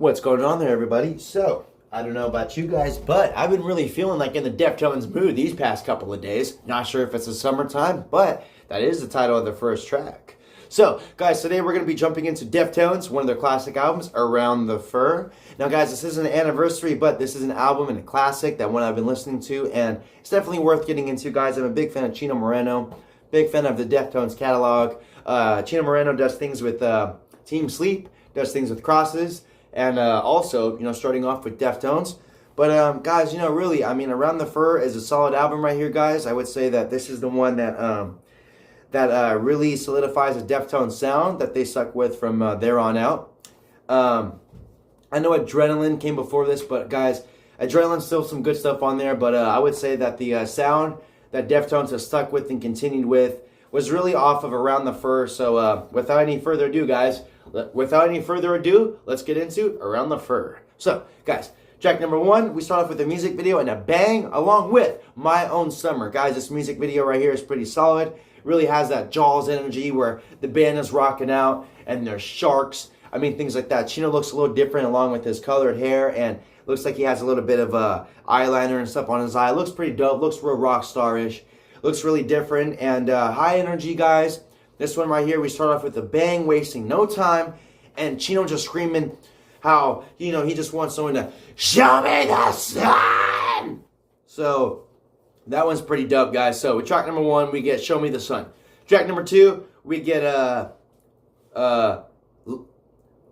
What's going on there, everybody? So, I don't know about you guys, but I've been really feeling like in the Deftones mood these past couple of days. Not sure if it's the summertime, but that is the title of the first track. So, guys, today we're going to be jumping into Deftones, one of their classic albums, Around the Fur. Now, guys, this isn't an anniversary, but this is an album and a classic, that one I've been listening to, and it's definitely worth getting into, guys. I'm a big fan of Chino Moreno, big fan of the Deftones catalog. Chino Moreno does things with Team Sleep, does things with Crosses, and also, starting off with Deftones. But, guys, really, Around the Fur is a solid album right here, guys. I would say that this is the one that really solidifies the Deftones sound that they stuck with from there on out. I know Adrenaline came before this, but, guys, Adrenaline's still some good stuff on there. But I would say that the sound that Deftones has stuck with and continued with was really off of Around the Fur. So, without any further ado, guys, let's get into Around the Fur. So, guys, track number one, we start off with a music video and a bang along with My Own Summer. Guys, this music video right here is pretty solid. Really has that Jaws energy where the band is rocking out and there's sharks. Things like that. Chino looks a little different along with his colored hair, and looks like he has a little bit of eyeliner and stuff on his eye. Looks pretty dope. Looks real rock star-ish. Looks really different and high energy, guys. This one right here, we start off with a bang, wasting no time, and Chino just screaming how, he just wants someone to show me the sun. So that one's pretty dope, guys. So with track number one, we get Show Me the Sun. Track number two, we get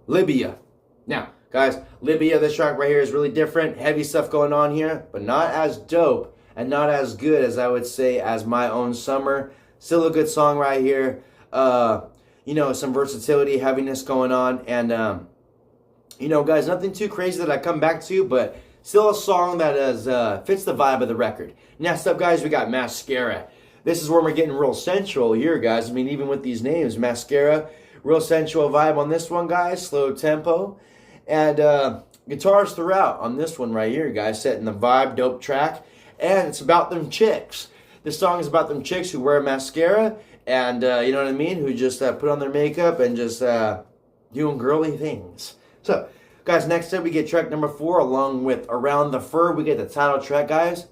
Libya. Now, guys, Libya, this track right here is really different. Heavy stuff going on here, but not as dope and not as good as I would say as My Own Summer. Still a good song right here. Some versatility, heaviness going on. And, guys, nothing too crazy that I come back to, but still a song that fits the vibe of the record. Next up, guys, we got Mascara. This is where we're getting real sensual here, guys. Even with these names, Mascara. Real sensual vibe on this one, guys. Slow tempo. And guitars throughout on this one right here, guys. Setting the vibe, dope track. And it's about them chicks. This song is about them chicks who wear mascara and, you know what I mean, who just put on their makeup and just doing girly things. So, guys, next up we get track number four along with Around the Fur. We get the title track, guys.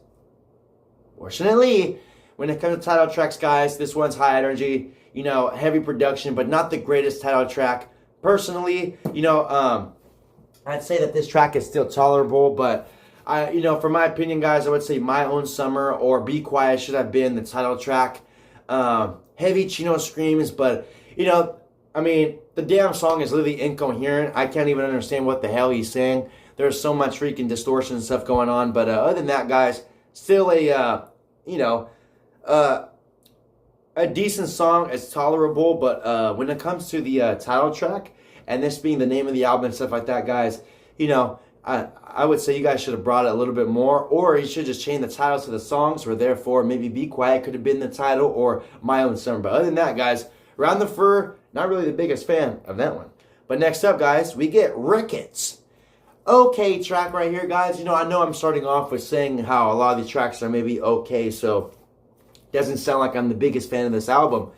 Fortunately, when it comes to title tracks, guys, this one's high energy, heavy production, but not the greatest title track. Personally, I'd say that this track is still tolerable, but for my opinion, guys, I would say My Own Summer or Be Quiet should have been the title track. Heavy Chino screams, but, the damn song is literally incoherent. I can't even understand what the hell he's saying. There's so much freaking distortion and stuff going on. But other than that, guys, still a decent song. It's tolerable. But when it comes to the title track, and this being the name of the album and stuff like that, guys, I would say you guys should have brought it a little bit more, or you should just change the titles to the songs, or therefore maybe Be Quiet could have been the title, or My Own Summer. But other than that, guys, Around the Fur, not really the biggest fan of that one. But next up, guys, we get Rickets. Okay track right here, guys. I know I'm starting off with saying how a lot of these tracks are maybe okay, so it doesn't sound like I'm the biggest fan of this album.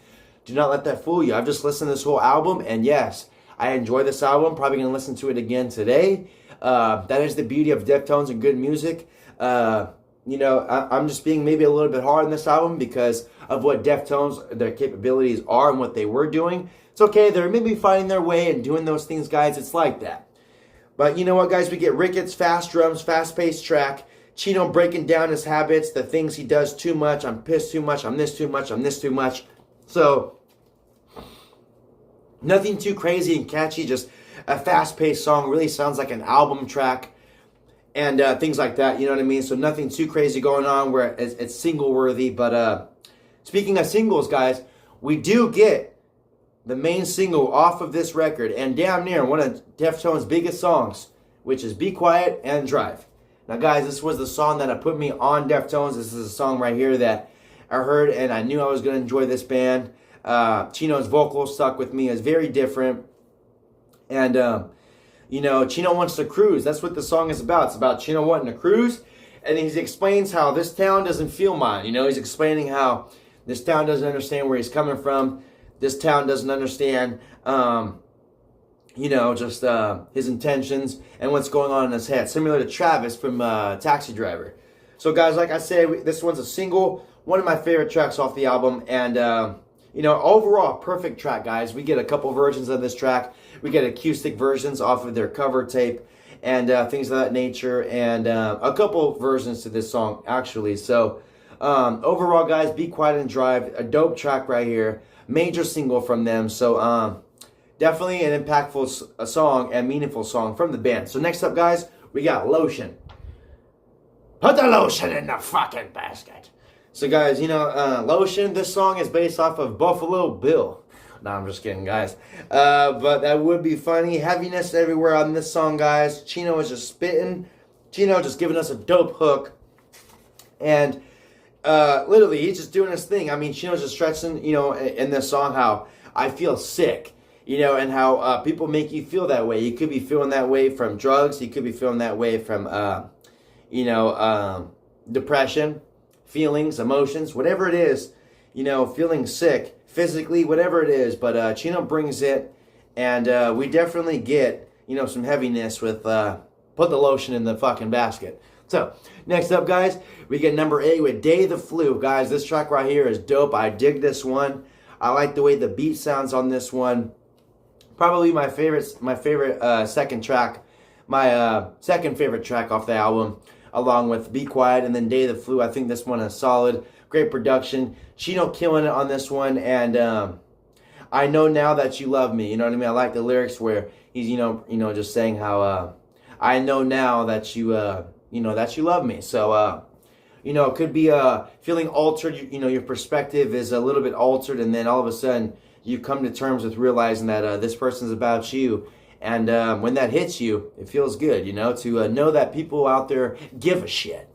Do not let that fool you. I've just listened to this whole album, and yes, I enjoy this album. Probably going to listen to it again today. That is the beauty of Deftones and good music. I'm just being maybe a little bit hard on this album because of what Deftones, their capabilities are and what they were doing. It's okay. They're maybe finding their way and doing those things, guys. It's like that. But you know what, guys? We get Rickets, fast drums, fast-paced track. Chino breaking down his habits, the things he does too much. I'm pissed too much. I'm this too much. I'm this too much. So, nothing too crazy and catchy, just a fast-paced song. Really sounds like an album track and things like that, you know what I mean? So nothing too crazy going on where it's single-worthy. But speaking of singles, guys, we do get the main single off of this record and damn near one of Deftones' biggest songs, which is Be Quiet and Drive. Now, guys, this was the song that put me on Deftones. This is a song right here that I heard and I knew I was going to enjoy this band. Chino's vocals stuck with me. It's very different. And, Chino wants to cruise. That's what the song is about. It's about Chino wanting to cruise. And he explains how this town doesn't feel mine. He's explaining how this town doesn't understand where he's coming from. This town doesn't understand just his intentions and what's going on in his head, similar to Travis from Taxi Driver. So, guys, like I said, this one's a single, one of my favorite tracks off the album, and overall, perfect track, guys. We get a couple versions of this track. We get acoustic versions off of their cover tape and things of that nature, and a couple versions to this song, actually. So, overall, guys, Be Quiet and Drive, a dope track right here, major single from them. So, definitely an impactful song and meaningful song from the band. So, next up, guys, we got Lotion. Put the lotion in the fucking basket. So, guys, Lotion, this song is based off of Buffalo Bill. No, I'm just kidding, guys. But that would be funny. Heaviness everywhere on this song, guys. Chino is just spitting. Chino just giving us a dope hook. And literally, he's just doing his thing. I mean, Chino's just stressing, in this song how I feel sick. And how people make you feel that way. You could be feeling that way from drugs. You could be feeling that way from, depression, feelings, emotions, whatever it is, feeling sick, physically, whatever it is. But Chino brings it, and we definitely get, some heaviness with Put the Lotion in the fucking basket. So, next up, guys, we get number 8 with Day the Flu. Guys, this track right here is dope. I dig this one. I like the way the beat sounds on this one. Probably my favorite second track, my second favorite track off the album, along with Be Quiet and then Day the Flu. I think this one is solid, great production. Chino killing it on this one, and I know now that you love me. You know what I mean? I like the lyrics where he's just saying how I know now that you that you love me. So it could be feeling altered. Your perspective is a little bit altered, and then all of a sudden you come to terms with realizing that this person's about you. And when that hits you, it feels good, to know that people out there give a shit.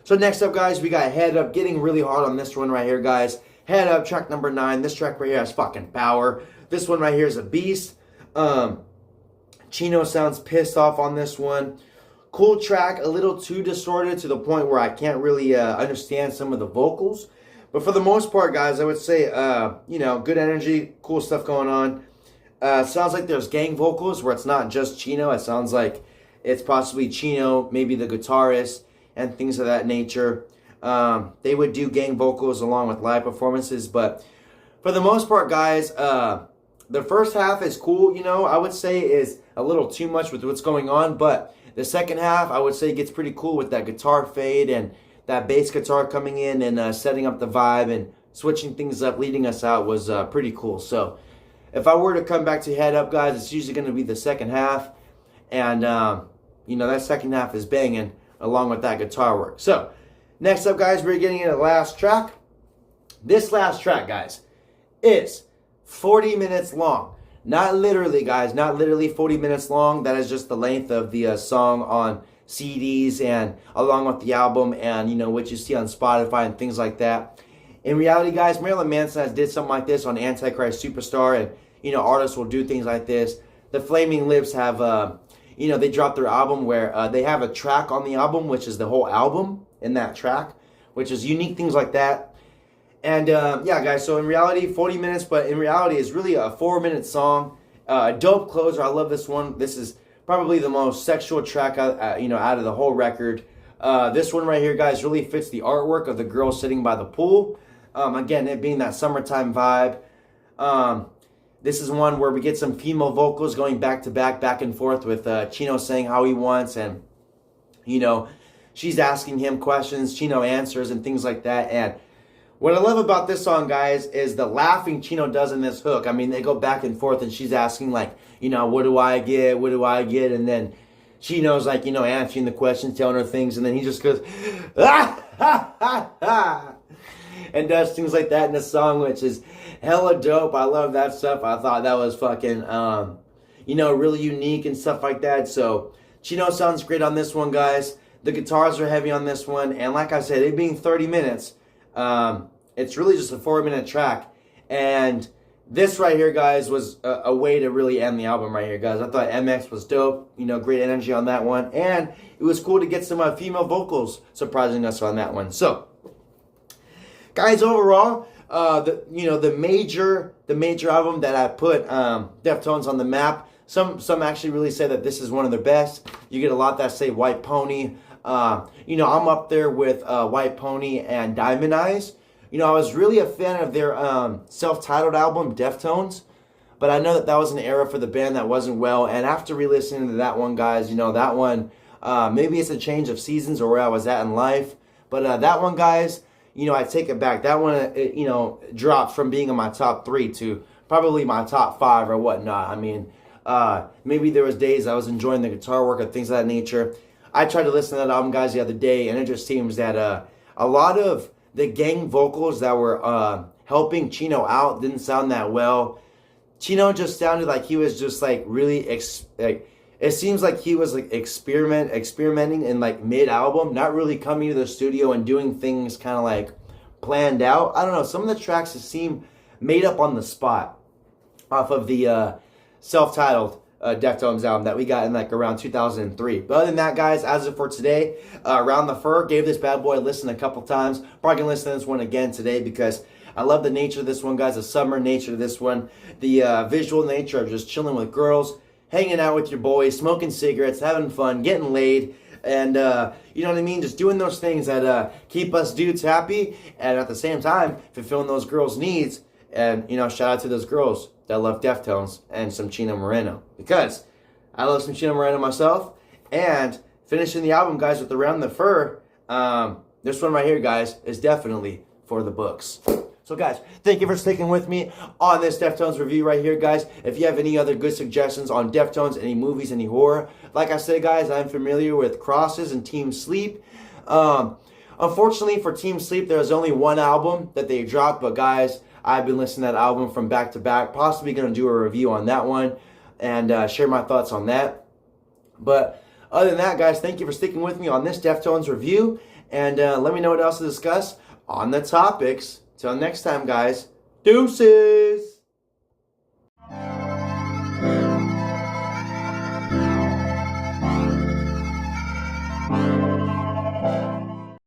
So next up, guys, we got Head Up. Getting really hard on this one right here, guys. Head Up, track number 9. This track right here has fucking power. This one right here is a beast. Chino sounds pissed off on this one. Cool track, a little too distorted to the point where I can't really understand some of the vocals. But for the most part, guys, I would say, good energy, cool stuff going on. Sounds like there's gang vocals where it's not just Chino. It sounds like it's possibly Chino, maybe the guitarist, and things of that nature. They would do gang vocals along with live performances. But for the most part, guys, the first half is cool, I would say is a little too much with what's going on. But the second half, I would say, gets pretty cool with that guitar fade and that bass guitar coming in and setting up the vibe and switching things up, leading us out was pretty cool. So if I were to come back to Head Up, guys, it's usually going to be the second half. And, that second half is banging along with that guitar work. So next up, guys, we're getting into the last track. This last track, guys, is 40 minutes long. Not literally, guys, not literally 40 minutes long. That is just the length of the song on CDs and along with the album and, what you see on Spotify and things like that. In reality, guys, Marilyn Manson has did something like this on Antichrist Superstar, and, artists will do things like this. The Flaming Lips have, they dropped their album where they have a track on the album, which is the whole album in that track, which is unique things like that. And, yeah, guys, so in reality, 40 minutes, but in reality, it's really a 4-minute song. A dope closer. I love this one. This is probably the most sexual track, out of the whole record. This one right here, guys, really fits the artwork of the girl sitting by the pool. Again, it being that summertime vibe. This is one where we get some female vocals going back to back, back and forth with Chino saying how he wants, and, she's asking him questions, Chino answers, and things like that. And what I love about this song, guys, is the laughing Chino does in this hook. I mean, they go back and forth, and she's asking, like, what do I get? What do I get? And then Chino's, like, answering the questions, telling her things, and then he just goes, ah, ha, ha, ha, and does things like that in the song, which is hella dope. I love that stuff. I thought that was fucking, really unique and stuff like that. So Chino sounds great on this one, guys. The guitars are heavy on this one, and like I said, it being 30 minutes, it's really just a 4-minute track. And this right here, guys, was a way to really end the album right here, guys. I thought MX was dope, great energy on that one, and it was cool to get some female vocals surprising us on that one. So, guys, overall, the major album that I put Deftones on the map, Some actually really say that this is one of their best. You get a lot that say White Pony. I'm up there with White Pony and Diamond Eyes. I was really a fan of their self-titled album, Deftones. But I know that was an era for the band that wasn't well. And after re-listening to that one, guys, that one, maybe it's a change of seasons or where I was at in life. But that one, guys, I take it back. That one, dropped from being in my top 3 to probably my top 5 or whatnot. I mean, maybe there was days I was enjoying the guitar work or things of that nature. I tried to listen to that album, guys, the other day, and it just seems that a lot of the gang vocals that were helping Chino out didn't sound that well. Chino just sounded like he was just like really it seems like he was like experimenting in like mid-album, not really coming to the studio and doing things kind of like planned out. I don't know, some of the tracks just seem made up on the spot off of the self-titled Deftones album that we got in like around 2003. But other than that, guys, as of for today, Around the Fur, gave this bad boy a listen a couple times. Probably gonna listen to this one again today because I love the nature of this one, guys, the summer nature of this one, the visual nature of just chilling with girls, hanging out with your boys, smoking cigarettes, having fun, getting laid, and you know what I mean, just doing those things that keep us dudes happy, and at the same time, fulfilling those girls' needs. And, shout out to those girls that love Deftones and some Chino Moreno, because I love some Chino Moreno myself. And finishing the album, guys, with Around the Fur, this one right here, guys, is definitely for the books. So, guys, thank you for sticking with me on this Deftones review right here, guys. If you have any other good suggestions on Deftones, any movies, any horror, like I said, guys, I'm familiar with Crosses and Team Sleep. Unfortunately, for Team Sleep, there's only one album that they dropped, but, guys, I've been listening to that album from back to back. Possibly going to do a review on that one and share my thoughts on that. But other than that, guys, thank you for sticking with me on this Deftones review. And let me know what else to discuss on the topics. Till next time, guys. Deuces!